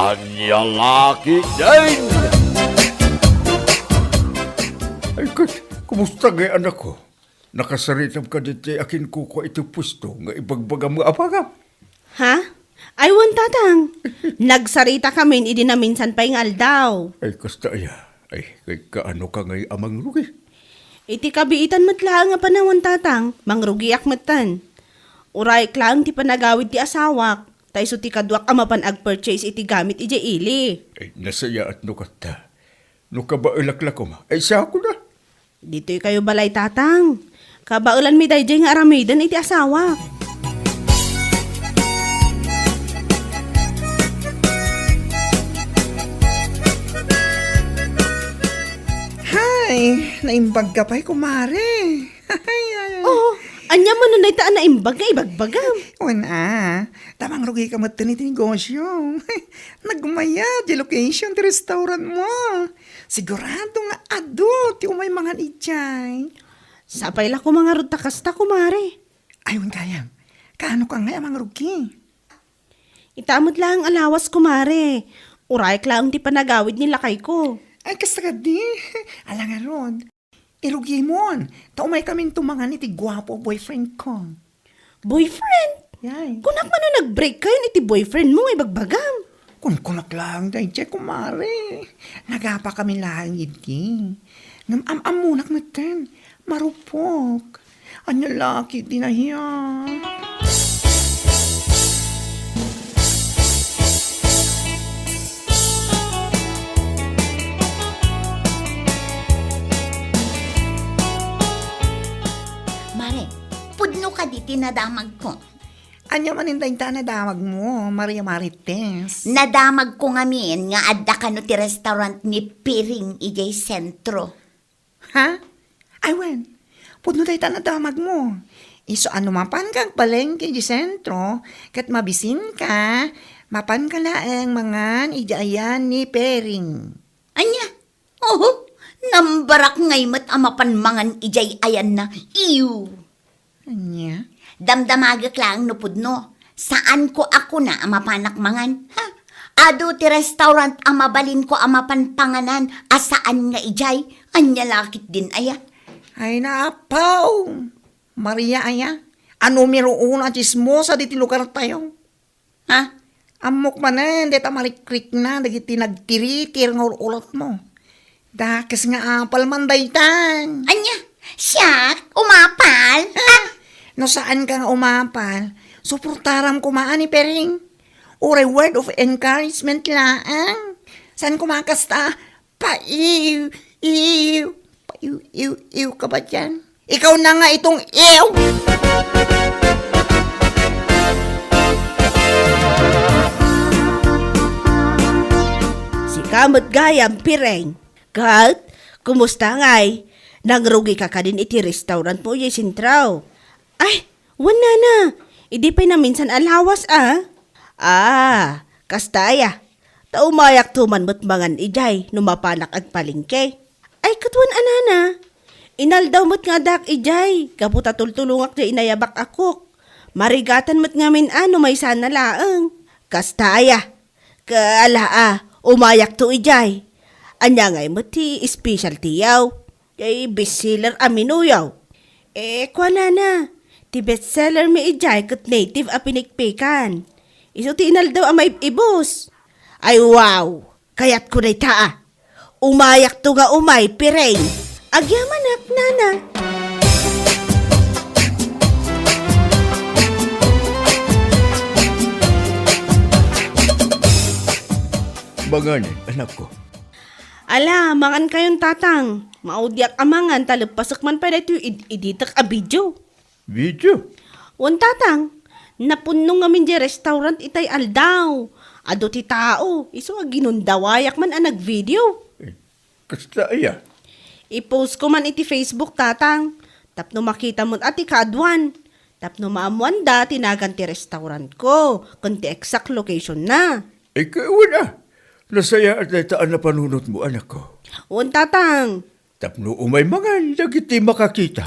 Anya laki din! Ay, kumusta ngay anak ko? Nakasaritam ka dito akin kuko ito pusto nga ibagbaga mo apagam. Ha? Ay, wan tatang. Nagsarita kami, idi na minsan pa yung aldaw. Ay, kasta aya. Ay, kay kaano ka ngay amang rugi? Iti kabiitan matla nga panawon tatang, mangrugiak matan. Uray klang ti panagawid ti asawak, tay so ti kadwak amapan ag-purchase iti gamit iti ili. Ay, nasaya at nukata. Nukabailakla ko ma. Ay, siya ko na. Dito'y kayo balay tatang. Kabaulan mi dayjay nga aramidan iti asawak. Ay, naimbag ka pa'y kumare. Ay. Oh, anya mo nun taan na imbag nga ibagbagam. Una, tamang rugi ka matan iti negosyo. Nagumaya, di location, di restaurant mo. Sigurado nga ado, ti umay mga ijay. Sapay la ko mga ruta kasta kumare. Ayun kayam, kaano ka nga amang rugi? Itamot lang ang alawas kumare. Uray klang ti panagawid nila kay ko. Ay, kasta ka di. Alang aron. Irugi mo. Taumay kaming tumangan iti gwapo boyfriend ko. Boyfriend? Yay. Kunak man na nag-break kayo iti boyfriend mo nga ibagbagam. Kunak lang, dahil check kumare. Nagapa kami lang iti. Amunak natin. Marupok. Anya laki di na hiya. Mare, pudno ka di tinadamag ko. Anya man intay na damag mo, Maria Marites. Nadamag ko ngamin nga adda ka no ti restaurant ni Piring ijay sentro. Ha? Ay, wen. Pudno tayo na damag mo. Iso ano mapan kag palengke di sentro, kat mabisin ka, mapan ka na ang mga ijayan ni Pering. Anya? Oh, nambarak ngay mat amapanmangan ijay ayan na. Iyu. Anya? Damdamagak lang no pudno. Saan ko ako na amapanakmangan? Ha? Ado ti restaurant amabalin ko amapanpanganan. Asaan nga ijay? Anya lakit din aya. Ay naapaw. Maria aya. Ano miro una chismosa di ti lugar tayo. Ha? Amok manen, deta marikrik na, dagiti nagtiritir ng ulat mo. Dakes nga apal man daytan. Anya? Siya? Umapal? Ha? No saan ka nga umapal, suportaram kumaan ni Pering. Uray word of encouragement laang. Saan kumakasta? Paiw, iw, paiw, iw ka ba dyan? Ikaw na nga itong iw! Si kamot gayam pireng. Kat, kumusta ngay? Nangrugi ka din iti restaurant mo yung sintraw. Ay, wala na. Idi pa na minsan alawas Ah, kastaya. Taumayak tuman mo't mangan ijay numapanak at palingke. Ay, katuan anana. Inaldaw mo't nga dak ijay. Kaputa tultulungak di inayabak akok. Marigatan mo't ngamin may sana laang. Kastaya. Kaala umayak to ijay. Anya ngay mo't ti specialty yaw. Kay bestseller aminuyaw. Kwa na. Ti bestseller mi ijay kat native a pinikpikan. Iso ti inaldaw amay ibos. Ay wow, kayat ko na taa. Umayak to nga umay, pireng. Agyamanak, nana. Banganin, anak ko. Ala, mangan kayong tatang. Maudyak amangan, talagpasak man pa dito iditak a video. Video? Wan tatang, napunong ngamin di restaurant itay aldaw. Ado ti tao, iso ginundawayak man ang nag-video. Ay, kasta aya. I-post ko man iti Facebook tatang. Tapno makita mo ati kadwan. Tapno maamuan da, tinagan ti restaurant ko. Kunti exact location na. Ay, kawan Nasaya at naitaan na panunot mo, anak ko. Wan tatang. Tapno umay mangan, dagiti makakita.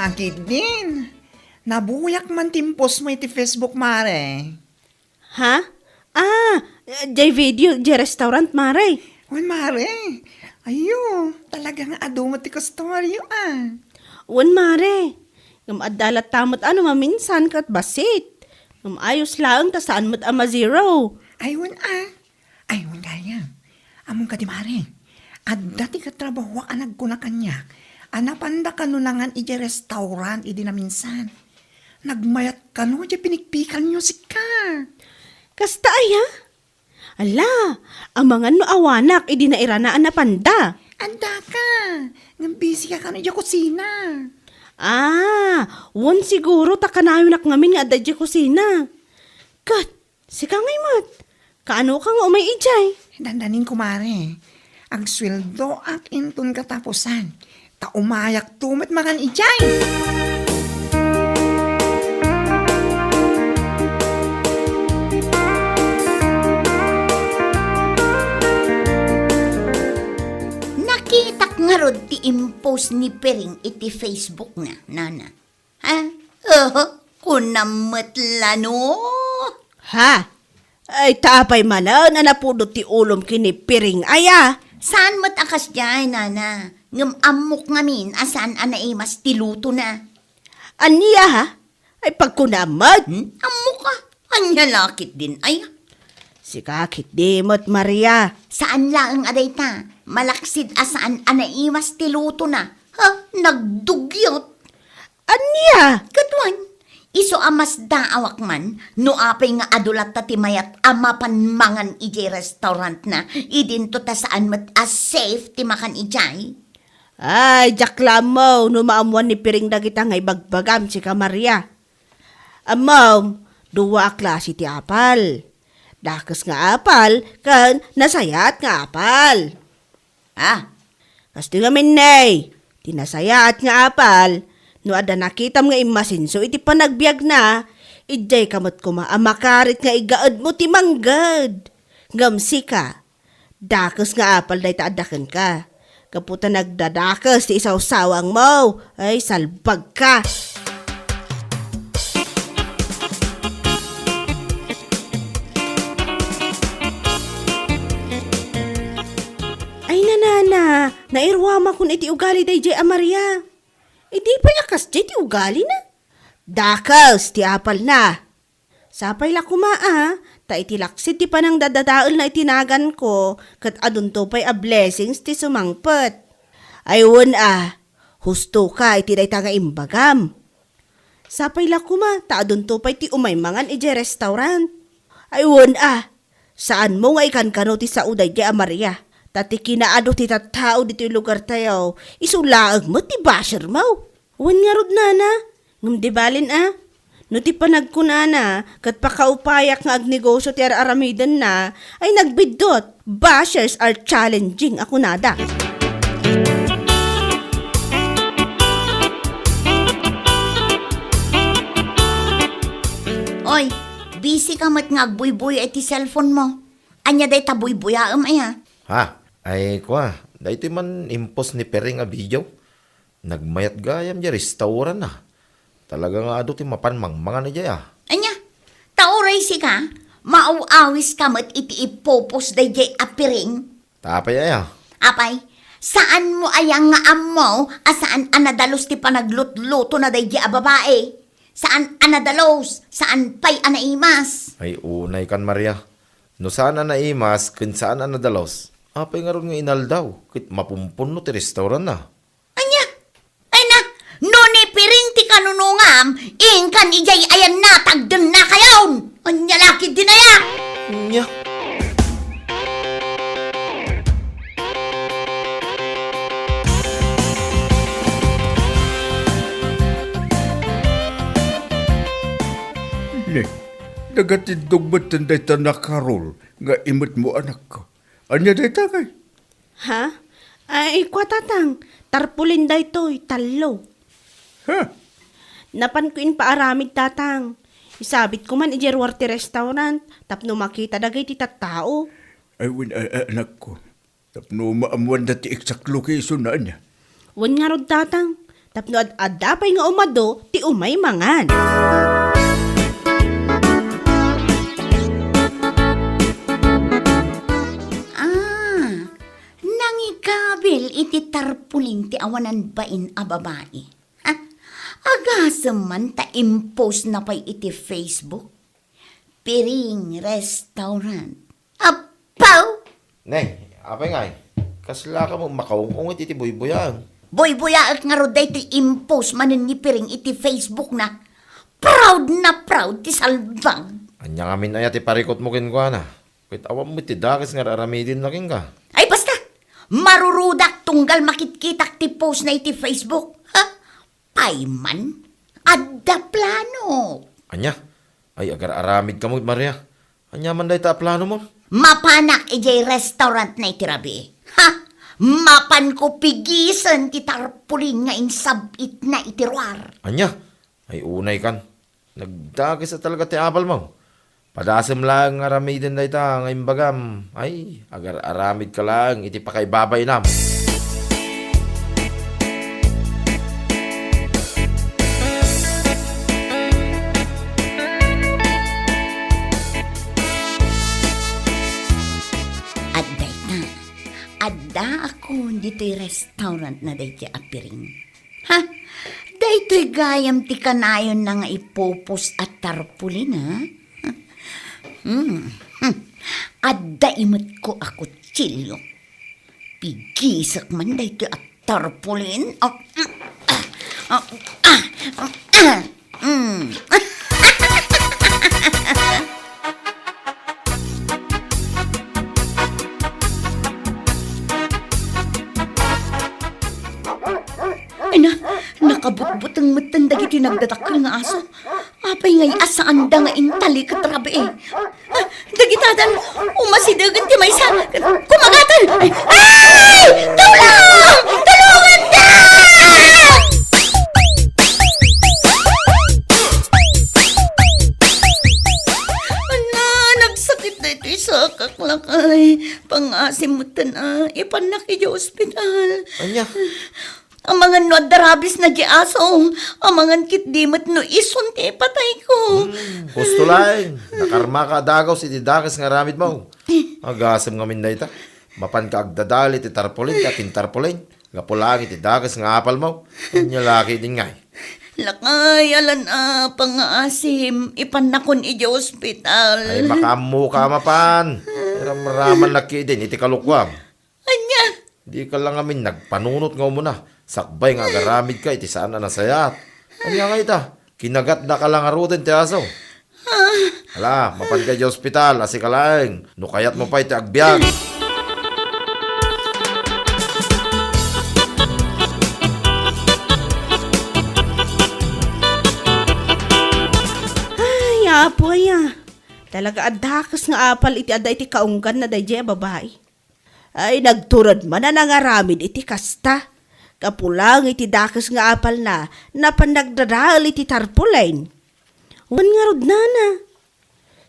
lakit din. Nabuyak man timpos mo iti Facebook, Mare. Ha? Jay video, jay restaurant, Mare. Uy, Mare. Ayo, talaga nga ado mo ti kastoryo, Wan, Mare. Ngam adalat tamot maminsan kat basit. Ngam ayos lang ta saan mat ama zero. Ayun, Ayun, kaya. Among ka di, Mare. At dati ka trabaho anag ko na kanya. Anapanda ka nunangan iti restaurant idi na minsan. Nagmayat ka no, di pinikpikan nyo si ka. Kasta aya? Ala, amangan no awanak, idi na iranaan na panda. Anda ka. Ngam busy ka no, di kusina. Wan siguro takanayon ngamin nga adadya kusina. Kat, si kangay mat. Kaano ka nga umay ijay? Dandanin ko, Mare. Ang sweldo at intun katapusan. Ta umayak tumat makan ijay. Nakitak nga rod ti impose ni Pering iti Facebook na, nana. Ha? Kunamatla no? Ha? Ay tapay manan na napudot ti ulom kini Piring aya. Saan matakas dyan, nana? Ngam amok ngamin, asan anaimas tiluto na? Aniya ha? Ay pagkunamad. Amok ka, anya lakit din, ay. Si kakit dimot Maria. Saan lang ang aday ta? Malaksid asaan anaimas tiluto na? Ha? Nagdugyot. Aniya? Katwan, iso amas daawak man, no apay nga adulat ta timayat ama panmangan ijay restaurant na, idinto ta saan mat as safe ti makan ijay. Ay, jaklam mo, no maamuan ni Piring dagita ngay bagbagam si ka Maria. Amam, duwa klase ti apal. Dakas nga apal, kan nasayat nga apal. Kasti nga minnay, tinasayat nga apal, no ada nakitam nga imasinso iti panagbiag na, ijay kamot kumaamakarit nga igaad mo ti manggad. Ngamsi ka, dakas nga apal day taadakan ka. Kaputa nagdadakas ti isaw-sawang mo, ay salbag ka. Ay nanana, nairwama kun iti ugali day jay Amaria. Iti pa yakas jay ti ugali na. Dakas ti apal na. Sapay la kumaa, ta iti laksit ti panang dadadaol na itinagan ko, kat adun to pa'y a blessings ti sumangpet. Ayun husto ka iti day nga imbagam. Sapay la kuma, ta adun to pa'y ti umaymangan iti restaurant. Ayun saan mo nga ikan kano ti sauday di Maria? Tati kinaado ti tattao dito yung lugar tayo, isulaag mo ti basher mo. Wan nga rod nana, ngam di balin no ti panagkunana, kat pakaupayak nga agnegosyo ti aramidan na, ay nagbidot, bashers are challenging ako nada. Oy, busy ka mat ngagbuy-buy iti cellphone mo. Anya day tabuy-buyaam Ay kwa, dahito man impos ni Pering a video. Nagmayat gayam di restaurant na. Talaga nga ado ti mapanmangmangan na dya Anya, tauray si ka, mauawis ka mat iti ipopos day jay apiring. Tapay aya. Apay, saan mo ayang nga ammo, asaan anadalos ti panaglutluto na day jay a babae? Saan anadalos? Saan pa'y anaimas? Ay unay kan Maria. No saan na naimas, kun saan na nadalos. Apay nga ron nga inaldaw, kit mapumpun no ti restaurant na. Anya, ay na, no ni piring ti kanunungam, ingkan ijay ayan na, tagdan na kayaon. Anya laki din aya. Nya. Ne, dagatidog ba't tanday ta nakarol nga imot mo anak ko? Anya day tagay? Ha? Ay, kwa tatang, tarpulin day to'y talo. Ha? Napan ko in paaramid tatang. Isabit ko man ijerwarte restaurant, tapno makita dagay ti tattao. Ay, anak ko. Tapno maamuan na ti exact location na niya. Wan nga rod tatang, Tapno adapay nga umado, ti umay mangan. Nangikabil iti tarpulin ti awanan bain a babae. Ha? Agasam man ta impose na pa'y iti Facebook. Piring restaurant. Apaw! Neng, apay nga kasla ka mo makaungong iti buybuyan. Boy-boya at nga roday ti impose manin ni Piring iti Facebook na. Proud na proud ti salbang. Anya ngamin ay ati parikot mo kinkwa na. Wait, awam mo ti dakis nga raramidin na kin ka. Ay basta! Marurudak tunggal makitkitak ti post na iti Facebook. Ha? Payman? Adda plano. Anya? Ay, agar aramid ka mo, Maria. Anya man day ta plano mo? Mapanak ijay restaurant na iti rabi. Ha? Mapan ko pigisan ti tarpulin nga insabit na itiruar. Anya? Ay, unay kan. Nagdagis na talaga ti apal mo. Padasem lang nga aramidin day ta nga imbagam. Ay, agar aramid ka lang, iti pakaibabay nam. Adday na. Adda ako dito'y restaurant na day ti apiring. Ha? Dayto'y gayam ti kanayon na nga ipopos at tarpulin, ha? Adda imot ko ako chilyo. Pigisak man dayto at tarpulin. Ay na, nakabutbut ang matandag iti nagdatakil nga aso. Apay ngay asaan da nga intali katrabi eh. Dagitadan, umasidagan ti may sa kumagatan. Ay! Tulong! Tulungan da! Ana, nagsakit na ito sa kaklakay. Pangasimutan na, ipanak iti ospital. Anya? Ang mga nodarabis na di aso, ang mga kitdimot no isunti patay ko. Gusto lang. Nakarma ka dagaw si didakis nga ramid mo. Agasam nga min dayta. Mapan ka agdadali ti tarpulin ka tintarpulin. Gapulang iti dakis nga apal mo. Anya laki din nga. Lakay, alan pangaasim, ipanakon iti ospital. Ay makamu ka mapan. Ramaraman laki din iti kalukwam. Anya, Di ka lang amin nagpanunot nga muna. Sakbay nga agaramid ka iti saan na nasayat. Anya nga ita. Kinagat na ka lang arutin ti aso. Hala, mapan ka di ospital. Asi ka lang. Nukayat mo pa iti agbyag. Ay, apoy Talaga adakas nga apal iti adda iti kaunggan na dayjay babae. Ay, nagturad man na nangaramid iti kasta. Kapulang iti dakas nga apal na napanagdadal iti tarpulain. Wan nga rod na.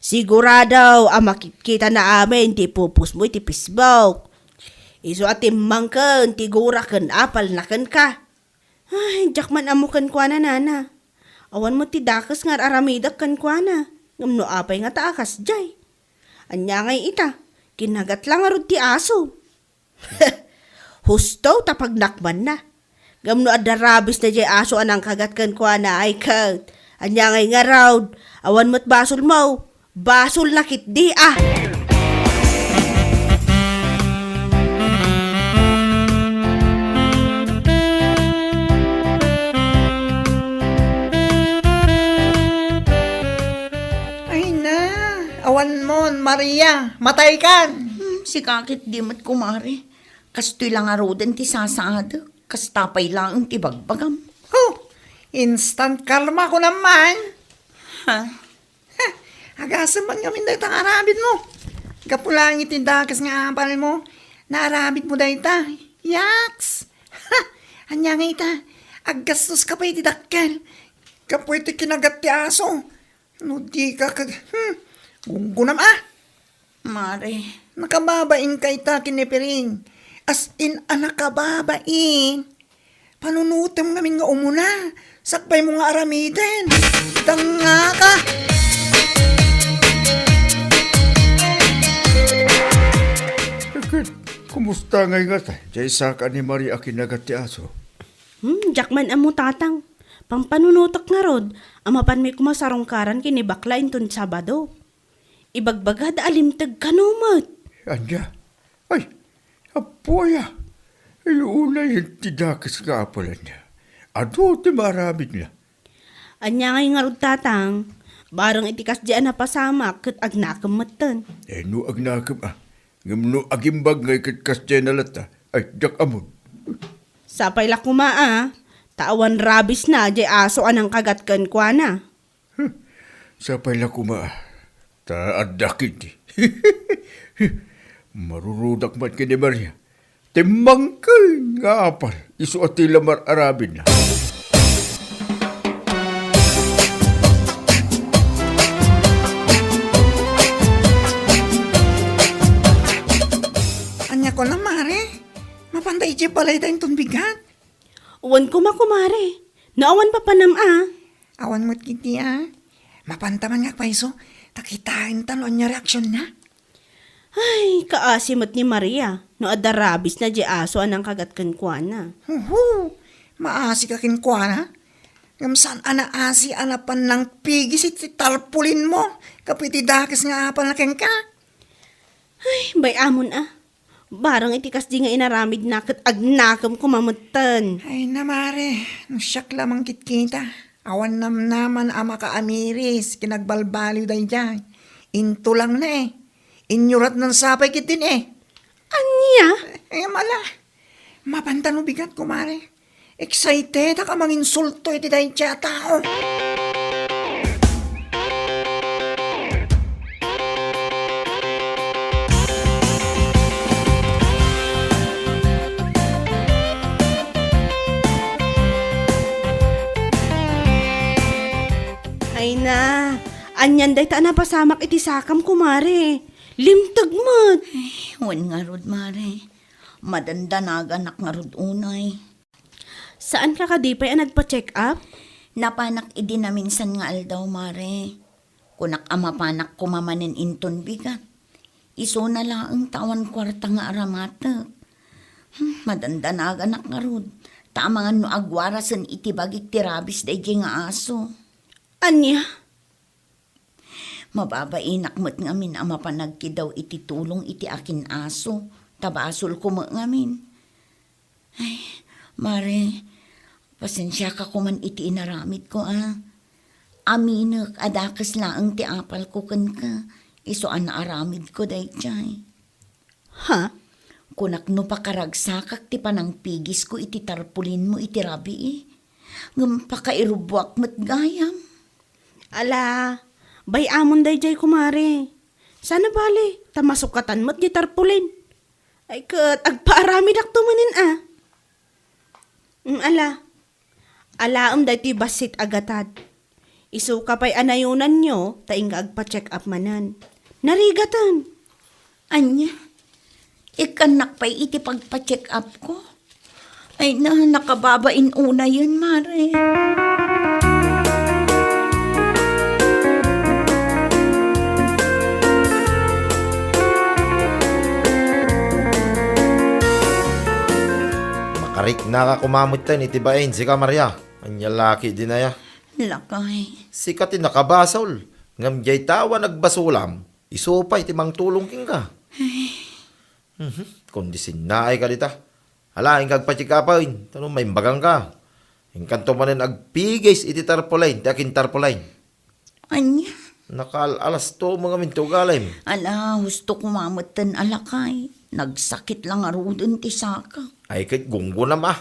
Siguradaw makikita na amin ti pupus mo iti Facebook. Iso atimang kan ti gura kan apal na kan ka. Ay, jak man amukan kwa na nana. Awan mo ti dakas nga aramidak kan kwa na. Ngamno apay nga taakas jay. Anya ngay ita, kinagat lang arod ti aso. Husto tapag nakman na. Gamno adarabis na jay aso anang kagat kan kwa na ay kat. Anya ngay nga raud, awan mo't basol mo. Basol na kit di Ay na, awan mon, Maria, matay kan. si kakit di mat kumari. Kastoy lang arodan ti sasada. Kastapay lang ang tibagbagam. Oh, instant kalma ko naman. Ha? Agasan man kami dahil ang arabid mo. Kapulang itindakas nga apal mo. Naarabid mo dahil ta. Yaks! Ha! Anya nga ita. Aggastos ka pa itidakkel. Kapoy ti kinagat ti aso. No di ka kag... Gunggunam Mare, Nakababain ka ita kinipiring. As in, nakababain. panunutem namin nga umuna. Sakbay mo nga aramiden. Tanga ka. Kumusta ngay nga ta? Jay saka ni Maria kinagat ti aso. Jakman amo tatang. Pampanunutok nga rod, amapan may kumasarongkaran kini bakla inton Sabado. Ibagbagad alimtag kanumot. Anya? Ay, apoya. Ay, una yung tidakas nga apalan niya. Ado, ti maramid niya. Anya ngay nga rod tatang, barang itikas diyan na pasamak kat agnakamaten. No agnakam Ngam agimbag ngay katkas dyan na lata. Ay, jak amon. Sapay la kumaa, tawan rabis na di aso anang kagat kan kwa na. Sa pala kuma. Taadakit di. Marurudak man kini Maria. Timang kay nga apal. Isu atila mararabin na. Anya ko na, Mare. Mapantay siya balay tayong tunbigat. Uwan kumare, naawan pa panam Awan mo't kiti Mapantaman nga paiso. Takitain talo anya reaksyon na. Ay, kaasimot ni Maria, no ada rabis na di aso anang kagat kan kwa na. Maasi ka kinkwana. Ngamsan ana asi anapan ng pigis iti tarpulin mo. Kapiti dakis nga apan na ka. Ay, bay amon Barang itikas di nga inaramid na kat agnakam kumamutan. Ay na, Mare. Nusyak lamang kitkita. Awan naman ama ka amiris. Kinagbalbaliw day dyan. Into lang na Inyurat ng sapay kitin Anya? Mala. Mapantano bigat ko, Mare. Excited ka manginsulto iti day dyan tao. Ay na, anyan day ta na pasamak iti sakam kumare. Limtag mat. Wan nga rod, Mare. Madandanagan nga rod unay. Saan ka kadipay ang nagpa-check up? Napanak idi na minsan nga aldaw, Mare. Kunak amapanak kumamanin inton bigat. Iso na laang tawan kwarta nga aramatek. Madandanagan nga rod. Tamangan no agwarasan iti bagik tirabis day nga aso. Anya? Mababainak mo't ngamin ama panagkidaw iti tulong iti akin aso. Tabasol ko mo ngamin. Ay, Mare, pasensya ka kuman iti inaramid ko Aminak, adakas laang ti apal ko kan ka. Iso aramid ko day chay. Ha? Kunak no pakaragsakak ti panang pigis ko iti tarpulin mo iti rabi Ngam pakairubuak mo't gayam. Ala, bay amon day jay kumare. Sana bali, tamasukatan mo't gitar pulin. Ay kat, agpaarami dak tumanin Alaam day ti basit agatad. Isu ka pa'y anayunan nyo, taing agpa-check up manan. Narigatan. Anya, ikanak pa'y iti pagpa-check up ko. Ay na, nakababain una yun, Mare. Makarik na ka kumamot tayo iti bain, si ka Maria. Anya laki din na ya. Lakay. Sikatin nakabasol. Ngam jay tawa nagbasulam. Isupay timang tulong king ka. Kundi sinay ka dita. Hala, ingkag pachikapawin. Tanong may bagang ka. Ingkanto manin agpigis iti tarpulain. Ti akin tarpulain. Anya. Nakaalas to mga mintugalay. Ala, gusto kumamatan alakay. Nagsakit lang arudon ti saka. Ay kahit gunggo na ma.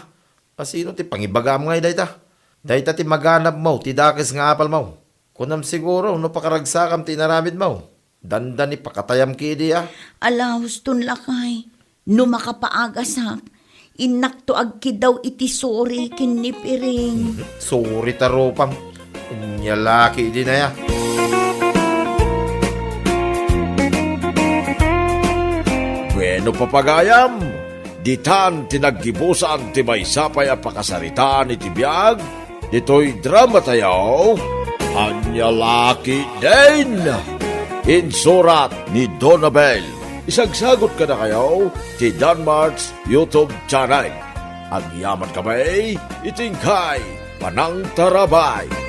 Pasino ti pangibagam ngay dayta. Dayta ti maganap mo, ti dakis nga apal mo. Kunam siguro, no pakaragsakam ti naramid mo. Dandan ni pakatayam ki di Ala, guston lakay. No makapaagas inak to agki daw iti sorry kinipiring. Sorry taropam. Nyalaki di na ya. Bueno papagayam. ditan tinaggibusan ti may sapay a pakasaritaan iti biyag, dito'y drama tayo, Anya Laki din! Insurat ni Donabel. Isagsagot ka na kayo ti Danmarks YouTube channel. Ang yaman kamay, itingkay, panang tarabay.